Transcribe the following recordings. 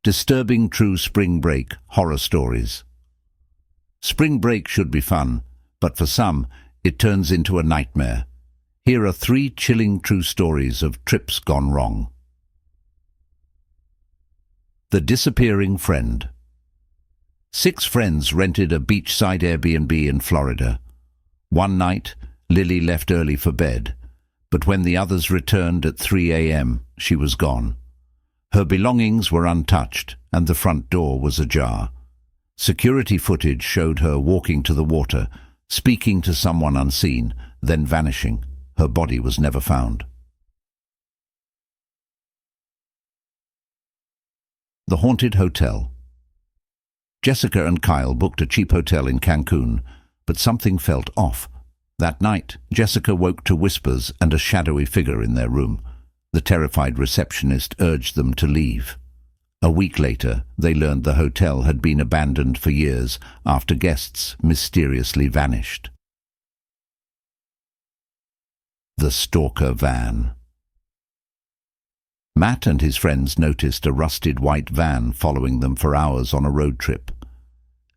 Disturbing true spring break horror stories. Spring break should be fun, but for some, it turns into a nightmare. Here are 3 chilling true stories of trips gone wrong. The disappearing friend. 6 friends rented a beachside Airbnb in Florida. One night, Lily left early for bed, but when the others returned at 3 a.m., she was gone. Her belongings were untouched, and the front door was ajar. Security footage showed her walking to the water, speaking to someone unseen, then vanishing. Her body was never found. The haunted hotel. Jessica and Kyle booked a cheap hotel in Cancun, but something felt off. That night, Jessica woke to whispers and a shadowy figure in their room. The terrified receptionist urged them to leave. A week later, they learned the hotel had been abandoned for years after guests mysteriously vanished. The stalker van. Matt and his friends noticed a rusted white van following them for hours on a road trip.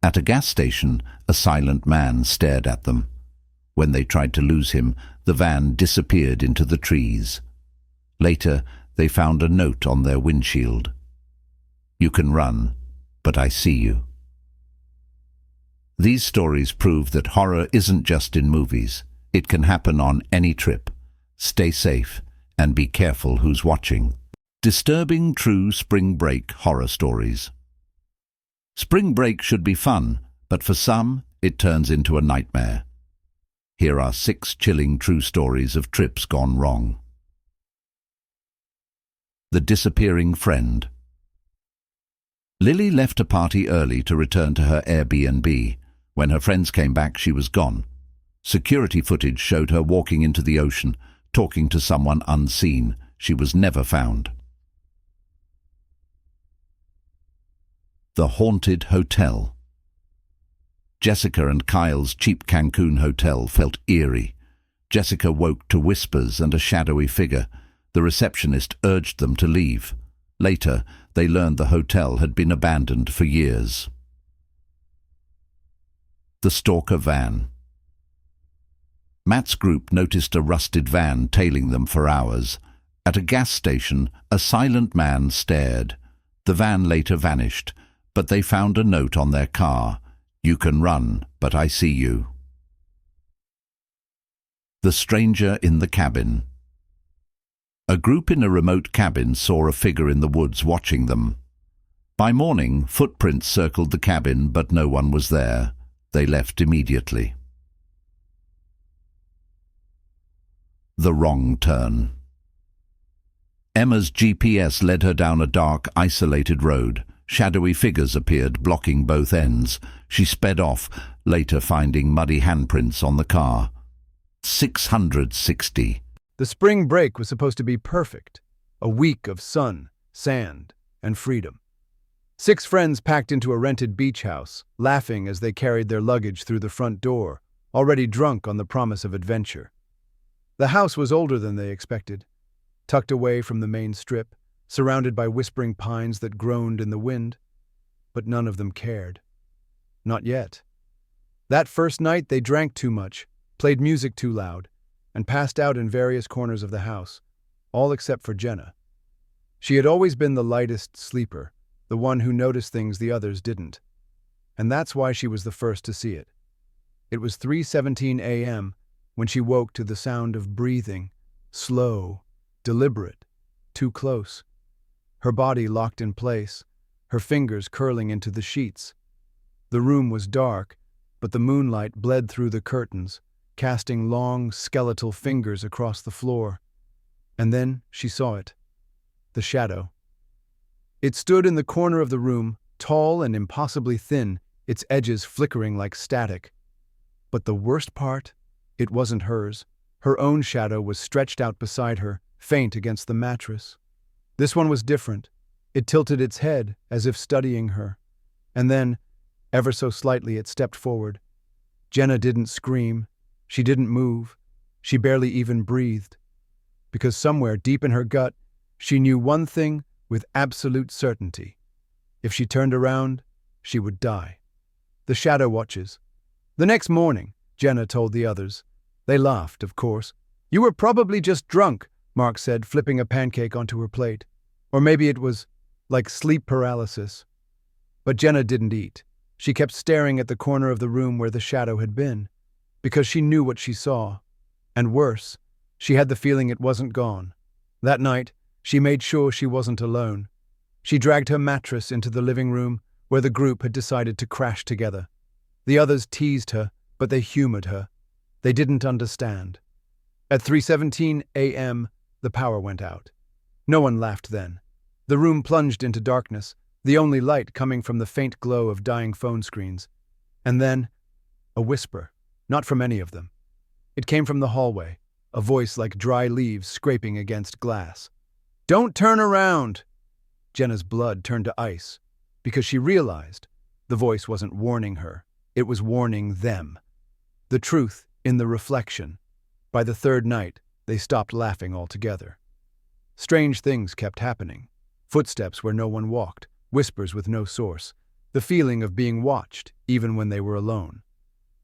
At a gas station, a silent man stared at them. When they tried to lose him, the van disappeared into the trees. Later, they found a note on their windshield. "You can run, but I see you." These stories prove that horror isn't just in movies. It can happen on any trip. Stay safe and be careful who's watching. Disturbing true spring break horror stories. Spring break should be fun, but for some, it turns into a nightmare. Here are 6 chilling true stories of trips gone wrong. The disappearing friend. Lily left a party early to return to her Airbnb. When her friends came back, she was gone. Security footage showed her walking into the ocean, talking to someone unseen. She was never found. The haunted hotel. Jessica and Kyle's cheap Cancun hotel felt eerie. Jessica woke to whispers and a shadowy figure. The receptionist urged them to leave. Later, they learned the hotel had been abandoned for years. The stalker van. Matt's group noticed a rusted van tailing them for hours. At a gas station, a silent man stared. The van later vanished, but they found a note on their car. "You can run, but I see you." The stranger in the cabin. A group in a remote cabin saw a figure in the woods watching them. By morning, footprints circled the cabin, but no one was there. They left immediately. The wrong turn. Emma's GPS led her down a dark, isolated road. Shadowy figures appeared, blocking both ends. She sped off, later finding muddy handprints on the car. 660. The spring break was supposed to be perfect. A week of sun, sand, and freedom. 6 friends packed into a rented beach house, laughing as they carried their luggage through the front door, already drunk on the promise of adventure. The house was older than they expected, tucked away from the main strip, surrounded by whispering pines that groaned in the wind. But none of them cared. Not yet. That first night they drank too much, played music too loud, and passed out in various corners of the house, all except for Jenna. She had always been the lightest sleeper, the one who noticed things the others didn't. And that's why she was the first to see it. It was 3:17 a.m. when she woke to the sound of breathing, slow, deliberate, too close. Her body locked in place, her fingers curling into the sheets. The room was dark, but the moonlight bled through the curtains, casting long, skeletal fingers across the floor. And then she saw it. The shadow. It stood in the corner of the room, tall and impossibly thin, its edges flickering like static. But the worst part? It wasn't hers. Her own shadow was stretched out beside her, faint against the mattress. This one was different. It tilted its head, as if studying her. And then, ever so slightly, it stepped forward. Jenna didn't scream. She didn't move. She barely even breathed. Because somewhere deep in her gut, she knew one thing with absolute certainty. If she turned around, she would die. The shadow watches. The next morning, Jenna told the others. They laughed, of course. "You were probably just drunk," Mark said, flipping a pancake onto her plate. "Or maybe it was like sleep paralysis." But Jenna didn't eat. She kept staring at the corner of the room where the shadow had been, because she knew what she saw. And worse, she had the feeling it wasn't gone. That night, she made sure she wasn't alone. She dragged her mattress into the living room where the group had decided to crash together. The others teased her, but they humored her. They didn't understand. At 3:17 a.m., the power went out. No one laughed then. The room plunged into darkness, the only light coming from the faint glow of dying phone screens. And then, a whisper, not from any of them. It came from the hallway, a voice like dry leaves scraping against glass. "Don't turn around!" Jenna's blood turned to ice, because she realized the voice wasn't warning her, it was warning them. The truth in the reflection. By the third night, they stopped laughing altogether. Strange things kept happening. Footsteps where no one walked, whispers with no source, the feeling of being watched, even when they were alone.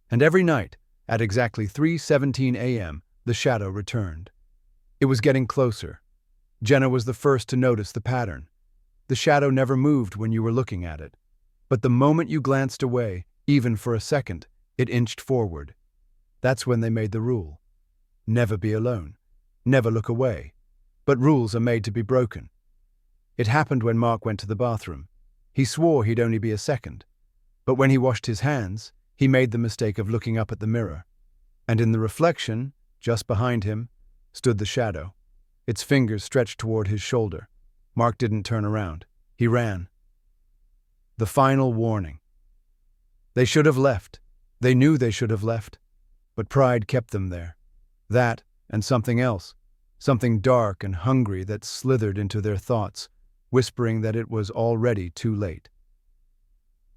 And every night, at exactly 3:17 a.m., the shadow returned. It was getting closer. Jenna was the first to notice the pattern. The shadow never moved when you were looking at it. But the moment you glanced away, even for a second, it inched forward. That's when they made the rule. Never be alone. Never look away. But rules are made to be broken. It happened when Mark went to the bathroom. He swore he'd only be a second. But when he washed his hands, he made the mistake of looking up at the mirror. And in the reflection, just behind him, stood the shadow. Its fingers stretched toward his shoulder. Mark didn't turn around. He ran. The final warning. They should have left. They knew they should have left. But pride kept them there. That and something else. Something dark and hungry that slithered into their thoughts, whispering that it was already too late.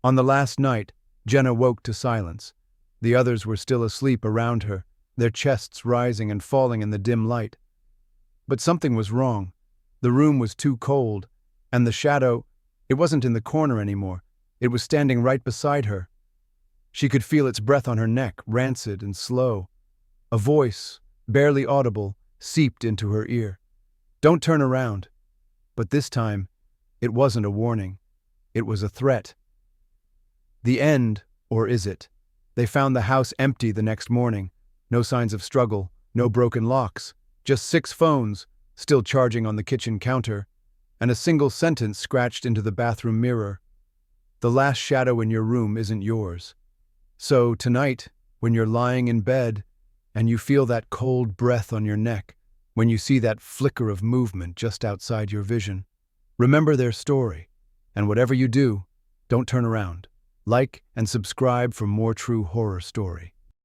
On the last night, Jenna woke to silence. The others were still asleep around her, their chests rising and falling in the dim light. But something was wrong. The room was too cold, and the shadow, it wasn't in the corner anymore. It was standing right beside her. She could feel its breath on her neck, rancid and slow. A voice, barely audible, seeped into her ear. "Don't turn around." But this time, it wasn't a warning. It was a threat. The end, or is it? They found the house empty the next morning. No signs of struggle, no broken locks, just 6 phones, still charging on the kitchen counter, and a single sentence scratched into the bathroom mirror. "The last shadow in your room isn't yours." So tonight, when you're lying in bed, and you feel that cold breath on your neck, when you see that flicker of movement just outside your vision, remember their story, and whatever you do, don't turn around. Like and subscribe for more true horror story.